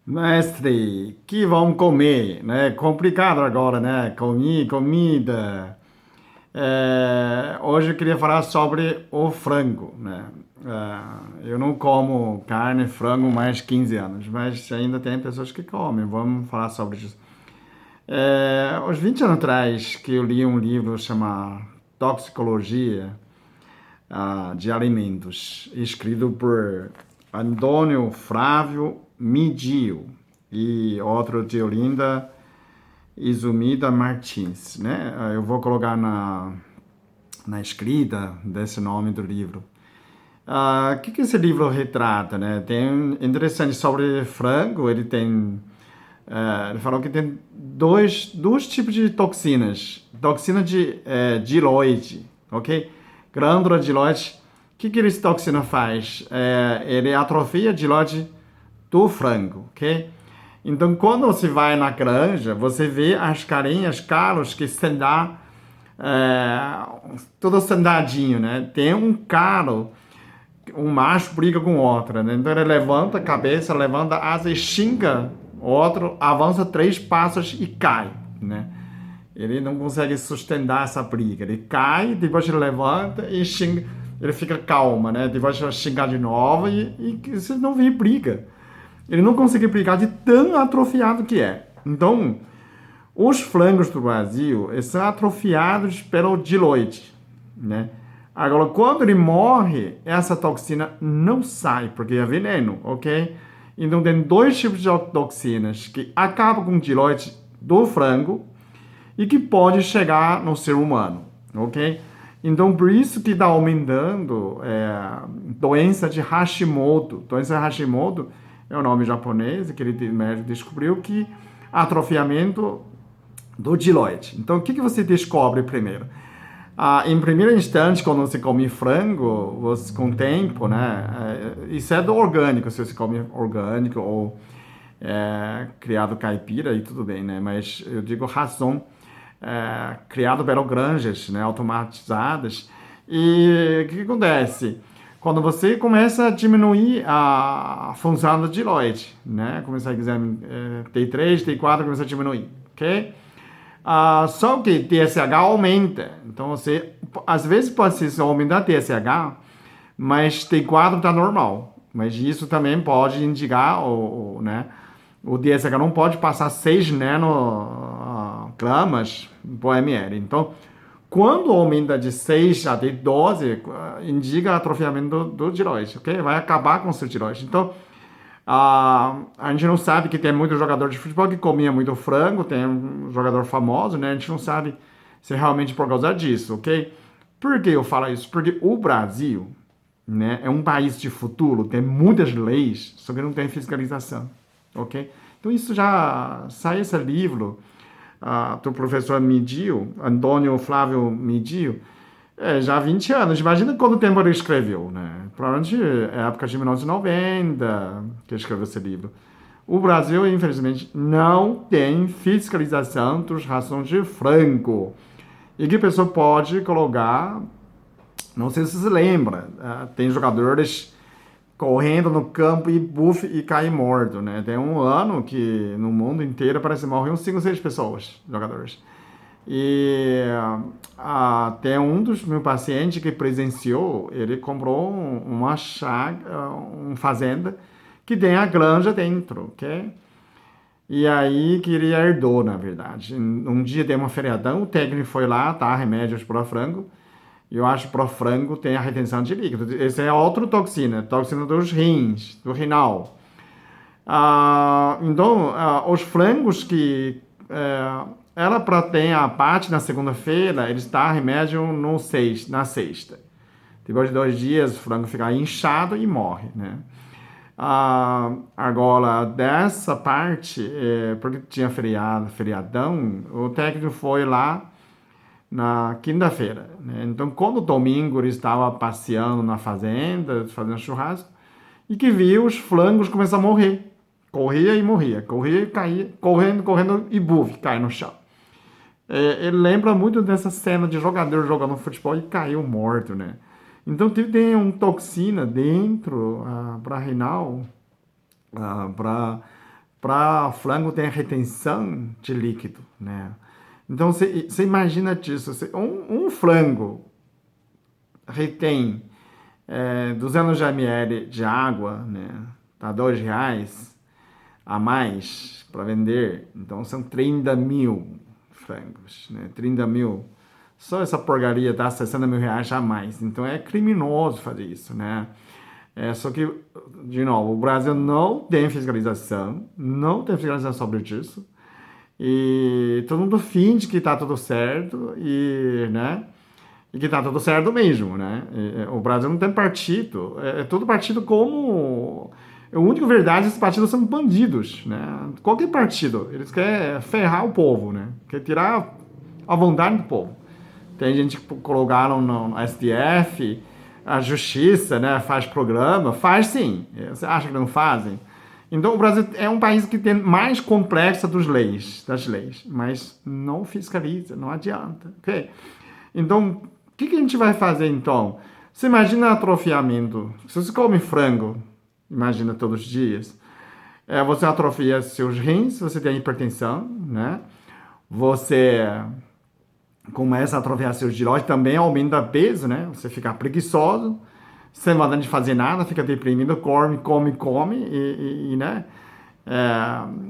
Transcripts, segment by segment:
Mestre, que vamos comer, né? Complicado agora, né? Comida. Hoje eu queria falar sobre o frango, né? Eu não como carne, frango mais de 15 anos, mas ainda tem pessoas que comem. Vamos falar sobre isso. Uns 20 anos atrás, que eu li um livro chamado Toxicologia, de Alimentos, escrito por Antônio Flávio Midio e outro de Olinda Izumida Martins, né? Eu vou colocar na escrita desse nome do livro. O que esse livro retrata, né? Tem interessante sobre frango, ele falou que tem dois tipos de toxinas. Toxina de diloide, ok? Glândula diloide. O que esse toxina faz? Ele atrofia a diloide do frango, ok? Então, quando você vai na granja, você vê as carinhas, caros que estão lá, tudo sentadinho, né? Tem um caro, um macho briga com outra, né? Então ele levanta a cabeça, levanta a asa e xinga o outro, avança 3 passos e cai, né? Ele não consegue sustentar essa briga. Ele cai, depois ele levanta e xinga. Ele fica calma, né? Depois ele xingar de novo e você não vê briga. Ele não consegue brigar de tão atrofiado que é. Então, os frangos do Brasil são atrofiados pelo diloide, né? Agora, quando ele morre, essa toxina não sai, porque é veneno, ok? Então, tem dois tipos de toxinas que acabam com o diloide do frango e que pode chegar no ser humano, ok? Então, por isso que está aumentando doença de Hashimoto. Doença de Hashimoto é o nome japonês, que ele médico descobriu que atrofiamento do diloide. Então, o que você descobre primeiro? Em primeiro instante, quando você come frango, você, com o tempo, né? Isso é do orgânico, se você come orgânico ou criado caipira, e tudo bem, né? Mas eu digo ração criado pelas granjas, né? Automatizadas. E o que acontece? Quando você começa a diminuir a função da tireoide, né? Começa a exame T3, T4, começa a diminuir, ok? Só que TSH aumenta. Então você, às vezes pode ser aumentar TSH, mas T4 está normal. Mas isso também pode indicar, né? O TSH não pode passar 6 nanogramas por ml. Então, quando aumenta de 6 até 12, indica atrofiamento do tireoide, ok? Vai acabar com o seu tireoide. Então, a gente não sabe que tem muito jogador de futebol que comia muito frango, tem um jogador famoso, né? A gente não sabe se é realmente por causa disso, ok? Por que eu falo isso? Porque o Brasil, né, é um país de futuro, tem muitas leis, só que não tem fiscalização, ok? Então isso já sai esse livro do professor Midio, Antônio Flávio Midio, já há 20 anos. Imagina quanto tempo ele escreveu, né? Provavelmente é a época de 1990 que ele escreveu esse livro. O Brasil, infelizmente, não tem fiscalização dos rações de frango. E que a pessoa pode colocar, não sei se você lembra, tem jogadores correndo no campo e buff e cai morto, né? Tem um ano que no mundo inteiro parece que morrem uns 5 ou 6 pessoas, jogadores. E tem um dos meus pacientes que presenciou, ele comprou uma chácara, uma fazenda que tem a granja dentro, ok? E aí que ele herdou, na verdade. Um dia tem uma feriadão, o técnico foi lá, tá, remédios para frango, e eu acho que pro frango tem a retenção de líquido. Esse é outra toxina, toxina dos rins, do renal. Então, os frangos que ela para ter a parte na segunda-feira, eles dão remédio na sexta. Depois de 2 dias, o frango fica inchado e morre, né? Agora, dessa parte, porque tinha feriadão, o técnico foi lá na quinta-feira, né? Então, quando domingo ele estava passeando na fazenda, fazendo churrasco, e que viu os frangos começar a morrer. Corria e morria, corria e caía, correndo e buf, cai no chão. Ele lembra muito dessa cena de jogador jogando futebol e caiu morto, né? Então tem uma toxina dentro para renal, para para frango tem retenção de líquido, né? Então, você imagina disso, um frango retém 200 ml de água, né? Tá R$ 2 a mais para vender, então são 30 mil frangos, né? 30 mil, só essa porcaria dá R$ 60 mil a mais, então é criminoso fazer isso, né? Só que, de novo, o Brasil não tem fiscalização, não tem fiscalização sobre isso, e todo mundo finge que está tudo certo, né? E que está tudo certo mesmo, né? O Brasil não tem partido, é todo partido como... A única verdade, esses partidos são bandidos, né? Qualquer partido, eles querem ferrar o povo, né? Quer tirar a vontade do povo. Tem gente que colocaram no STF, a justiça, né? Faz programa, faz sim. Você acha que não fazem? Então o Brasil é um país que tem mais complexa das leis, mas não fiscaliza, não adianta, ok? Então, o que a gente vai fazer então? Você imagina atrofiamento. Se você come frango, imagina todos os dias, você atrofia seus rins, você tem hipertensão, né? Você começa a atrofiar seus tireoides, também aumenta o peso, né? Você fica preguiçoso, sem vontade de fazer nada, fica deprimido, come, né?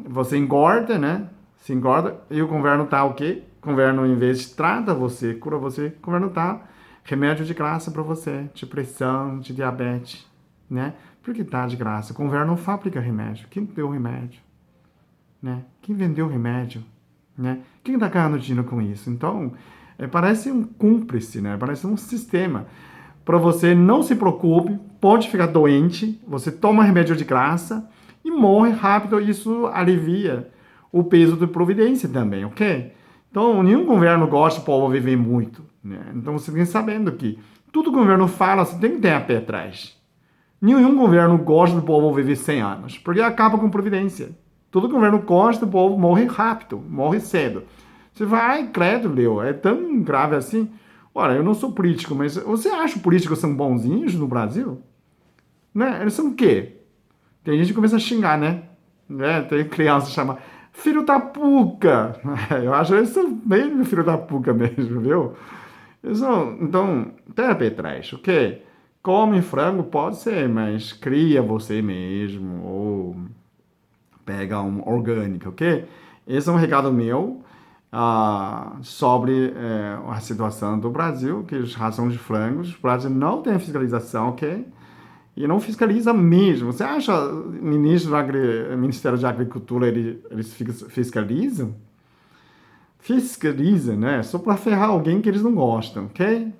Você engorda, né? Se engorda, e o governo tá o quê? O governo, em vez de trata você, cura você, o governo tá remédio de graça para você, de pressão, de diabetes, né? Por que tá de graça? O governo não fabrica remédio. Quem deu o remédio? Né? Quem vendeu o remédio? Né? Quem está ganhando dinheiro com isso? Então, parece um cúmplice, né? Parece um sistema. Para você não se preocupe, pode ficar doente, você toma remédio de graça e morre rápido, isso alivia o peso da providência também, ok? Então, nenhum governo gosta do povo viver muito, né? Então, você tem sabendo que tudo que o governo fala, você tem que ter a pé atrás. Nenhum governo gosta do povo viver 100 anos, porque acaba com providência. Todo governo gosta do povo morre rápido, morre cedo. Você vai, ai, credo, Leo, é tão grave assim? Olha, eu não sou político, mas você acha que políticos são bonzinhos no Brasil? Né? Eles são o quê? Tem gente que começa a xingar, né? Tem criança que chama filho da puca. Eu acho que eles são meio filho da puca mesmo, viu? Então, tenha pé atrás, ok? Come frango, pode ser, mas cria você mesmo, ou pega um orgânico, ok? Esse é um recado meu sobre a situação do Brasil, que as rações de frangos, o Brasil não tem fiscalização, ok? E não fiscaliza mesmo. Você acha o Ministério da Agricultura, eles fiscalizam? Fiscalizam, né? Só para ferrar alguém que eles não gostam, ok?